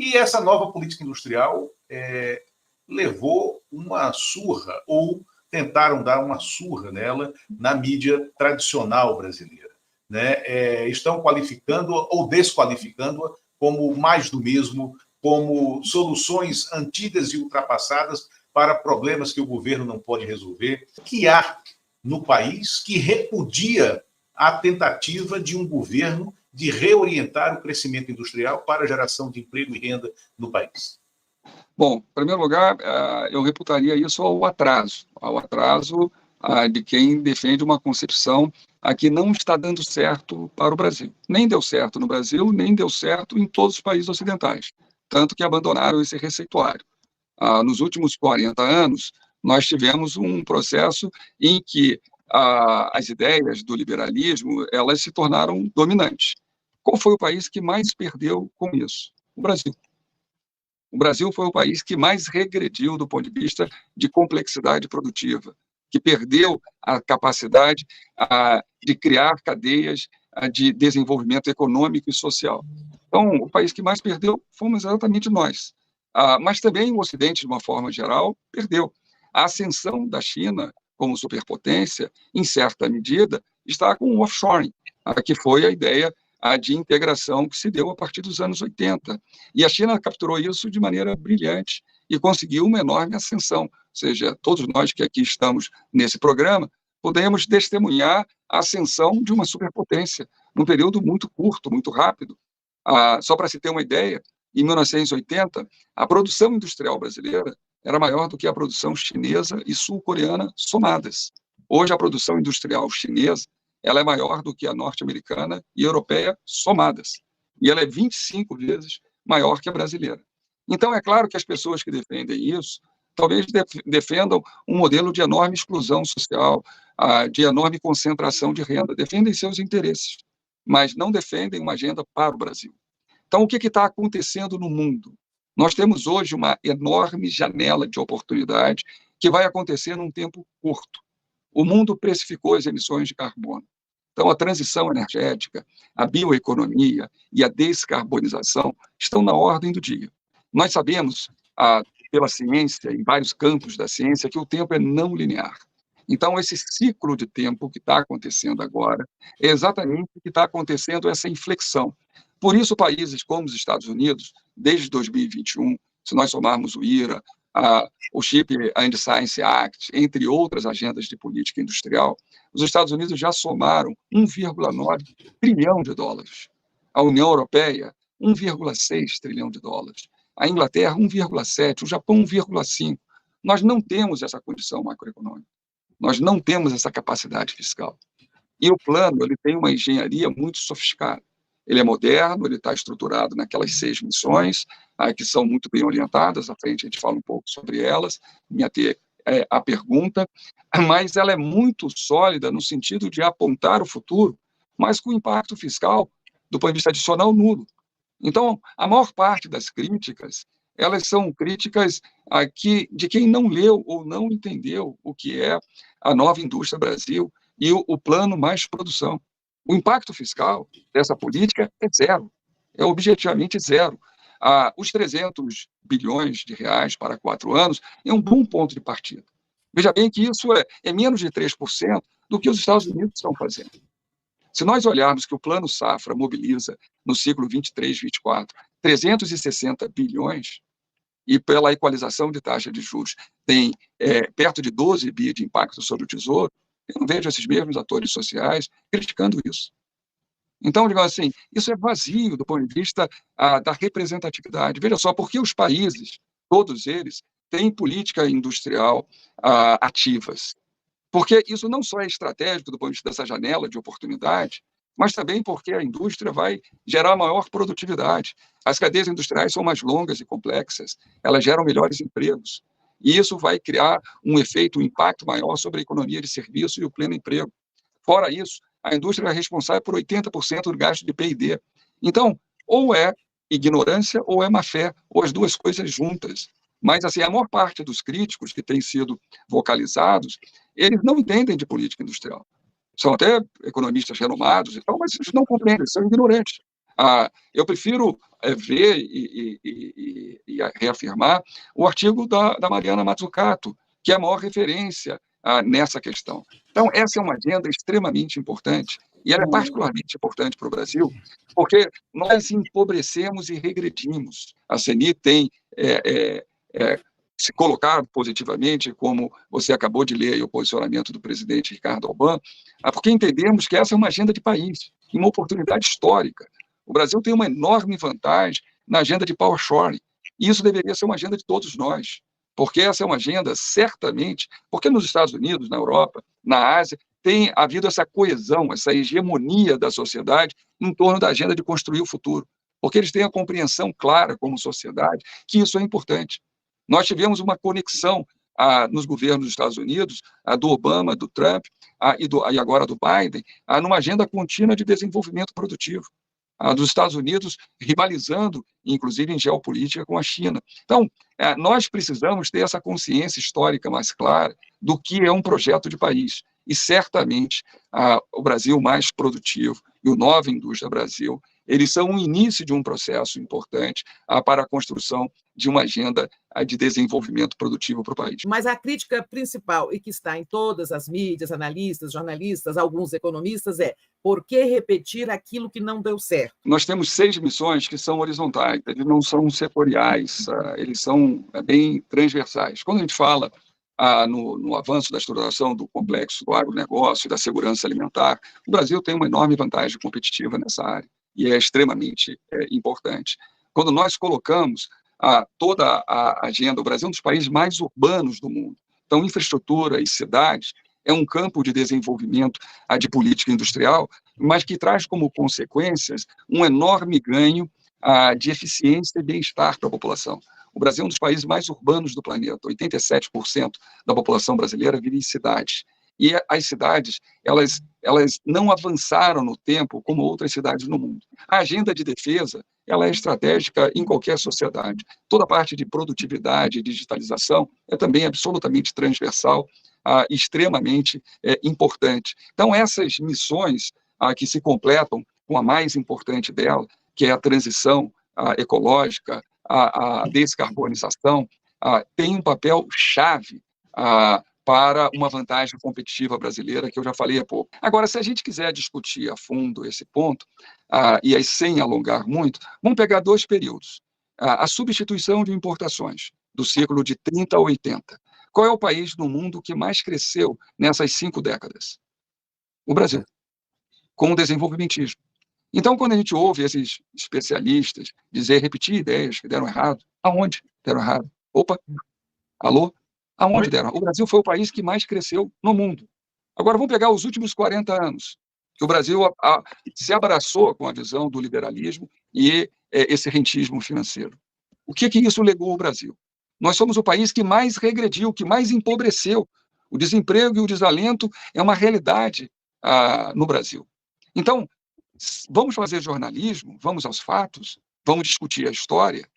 E essa nova política industrial levou uma surra, ou tentaram dar uma surra nela na mídia tradicional brasileira. Né? Estão qualificando-a ou desqualificando-a como mais do mesmo, como soluções antigas e ultrapassadas para problemas que o governo não pode resolver. O que há no país que repudia a tentativa de um governo de reorientar o crescimento industrial para a geração de emprego e renda no país? Bom, em primeiro lugar, eu reputaria isso ao atraso de quem defende uma concepção que não está dando certo para o Brasil. Nem deu certo no Brasil, nem deu certo em todos os países ocidentais, tanto que abandonaram esse receituário. Nos últimos 40 anos, nós tivemos um processo em que as ideias do liberalismo elas se tornaram dominantes. Qual foi o país que mais perdeu com isso? O Brasil. O Brasil foi o país que mais regrediu do ponto de vista de complexidade produtiva, que perdeu a capacidade de criar cadeias de desenvolvimento econômico e social. Então, o país que mais perdeu fomos exatamente nós. Mas também o Ocidente, de uma forma geral, perdeu. A ascensão da China como superpotência, em certa medida, está com o offshoring, que foi a ideia de integração que se deu a partir dos anos 80. E a China capturou isso de maneira brilhante e conseguiu uma enorme ascensão. Ou seja, todos nós que aqui estamos nesse programa podemos testemunhar a ascensão de uma superpotência num período muito curto, muito rápido. Só para se ter uma ideia, em 1980, a produção industrial brasileira era maior do que a produção chinesa e sul-coreana somadas. Hoje, a produção industrial chinesa ela é maior do que a norte-americana e europeia somadas. E ela é 25 vezes maior que a brasileira. Então, é claro que as pessoas que defendem isso talvez defendam um modelo de enorme exclusão social, de enorme concentração de renda, defendem seus interesses, mas não defendem uma agenda para o Brasil. Então, o que está acontecendo no mundo? Nós temos hoje uma enorme janela de oportunidade que vai acontecer num tempo curto. O mundo precificou as emissões de carbono. Então, a transição energética, a bioeconomia e a descarbonização estão na ordem do dia. Nós sabemos, pela ciência, em vários campos da ciência, que o tempo é não linear. Então, esse ciclo de tempo que está acontecendo agora é exatamente o que está acontecendo essa inflexão. Por isso, países como os Estados Unidos, desde 2021, se nós somarmos o IRA, o Chip and Science Act, entre outras agendas de política industrial, os Estados Unidos já somaram 1,9 trilhão de dólares. A União Europeia, 1,6 trilhão de dólares. A Inglaterra, 1,7, o Japão, 1,5. Nós não temos essa condição macroeconômica. Nós não temos essa capacidade fiscal. E o plano ele tem uma engenharia muito sofisticada. Ele é moderno, ele está estruturado naquelas 6 missões, que são muito bem orientadas, à frente a gente fala um pouco sobre elas, minha a pergunta, mas ela é muito sólida no sentido de apontar o futuro, mas com impacto fiscal, do ponto de vista adicional, nulo. Então, a maior parte das críticas, elas são críticas de quem não leu ou não entendeu o que é a nova indústria Brasil e o plano mais produção. O impacto fiscal dessa política é zero, é objetivamente zero. Os 300 bilhões de reais para 4 anos é um bom ponto de partida. Veja bem que isso é menos de 3% do que os Estados Unidos estão fazendo. Se nós olharmos que o Plano Safra mobiliza, no ciclo 23-24, 360 bilhões, e pela equalização de taxa de juros tem perto de 12 bi de impacto sobre o Tesouro, eu não vejo esses mesmos atores sociais criticando isso. Então, digamos assim, isso é vazio do ponto de vista da representatividade. Veja só, porque os países, todos eles, têm política industrial ativas. Porque isso não só é estratégico do ponto de vista dessa janela de oportunidade, mas também porque a indústria vai gerar maior produtividade. As cadeias industriais são mais longas e complexas, elas geram melhores empregos. E isso vai criar um efeito, um impacto maior sobre a economia de serviço e o pleno emprego. Fora isso, a indústria é responsável por 80% do gasto de P&D. Então, ou é ignorância ou é má-fé, ou as duas coisas juntas. Mas, assim, a maior parte dos críticos que têm sido vocalizados, eles não entendem de política industrial. São até economistas renomados e tal, mas eles não compreendem, são ignorantes. Eu prefiro ver e reafirmar o artigo da Mariana Mazzucato, que é a maior referência nessa questão. Então, essa é uma agenda extremamente importante, e ela é particularmente importante para o Brasil, porque nós empobrecemos e regredimos. A CENI tem se colocado positivamente, como você acabou de ler aí, o posicionamento do presidente Ricardo Albán, porque entendemos que essa é uma agenda de país, uma oportunidade histórica. O Brasil tem uma enorme vantagem na agenda de power shoring, e isso deveria ser uma agenda de todos nós, porque essa é uma agenda, certamente, porque nos Estados Unidos, na Europa, na Ásia, tem havido essa coesão, essa hegemonia da sociedade em torno da agenda de construir o futuro, porque eles têm a compreensão clara, como sociedade, que isso é importante. Nós tivemos uma conexão nos governos dos Estados Unidos, do Obama, do Trump e agora do Biden, numa agenda contínua de desenvolvimento produtivo, dos Estados Unidos rivalizando, inclusive em geopolítica, com a China. Então, nós precisamos ter essa consciência histórica mais clara do que é um projeto de país. E, certamente, o Brasil mais produtivo e o Nova Indústria Brasil, eles são o início de um processo importante para a construção de uma agenda de desenvolvimento produtivo para o país. Mas a crítica principal, e que está em todas as mídias, analistas, jornalistas, alguns economistas, é: por que repetir aquilo que não deu certo? Nós temos 6 missões que são horizontais, eles não são setoriais, eles são bem transversais. Quando a gente fala no avanço da estruturação do complexo do agronegócio e da segurança alimentar, o Brasil tem uma enorme vantagem competitiva nessa área, e é extremamente importante. Quando nós colocamos toda a agenda, o Brasil é um dos países mais urbanos do mundo. Então, infraestrutura e cidades é um campo de desenvolvimento de política industrial, mas que traz como consequências um enorme ganho de eficiência e bem-estar para a população. O Brasil é um dos países mais urbanos do planeta. 87% da população brasileira vive em cidades. E as cidades, elas não avançaram no tempo como outras cidades no mundo. A agenda de defesa, ela é estratégica em qualquer sociedade. Toda a parte de produtividade e digitalização é também absolutamente transversal, extremamente importante. Então, essas missões que se completam com a mais importante dela, que é a transição ecológica, a descarbonização, tem um papel chave para uma vantagem competitiva brasileira, que eu já falei há pouco. Agora, se a gente quiser discutir a fundo esse ponto, e aí sem alongar muito, vamos pegar 2 períodos. A substituição de importações, do ciclo de 30 a 80. Qual é o país no mundo que mais cresceu nessas 5 décadas? O Brasil, com o desenvolvimentismo. Então, quando a gente ouve esses especialistas repetir ideias que deram errado, aonde deram errado? Opa, alô? Aonde deram? O Brasil foi o país que mais cresceu no mundo. Agora, vamos pegar os últimos 40 anos, que o Brasil se abraçou com a visão do liberalismo e esse rentismo financeiro. O que isso legou ao Brasil? Nós somos o país que mais regrediu, que mais empobreceu. O desemprego e o desalento é uma realidade no Brasil. Então, vamos fazer jornalismo, vamos aos fatos, vamos discutir a história.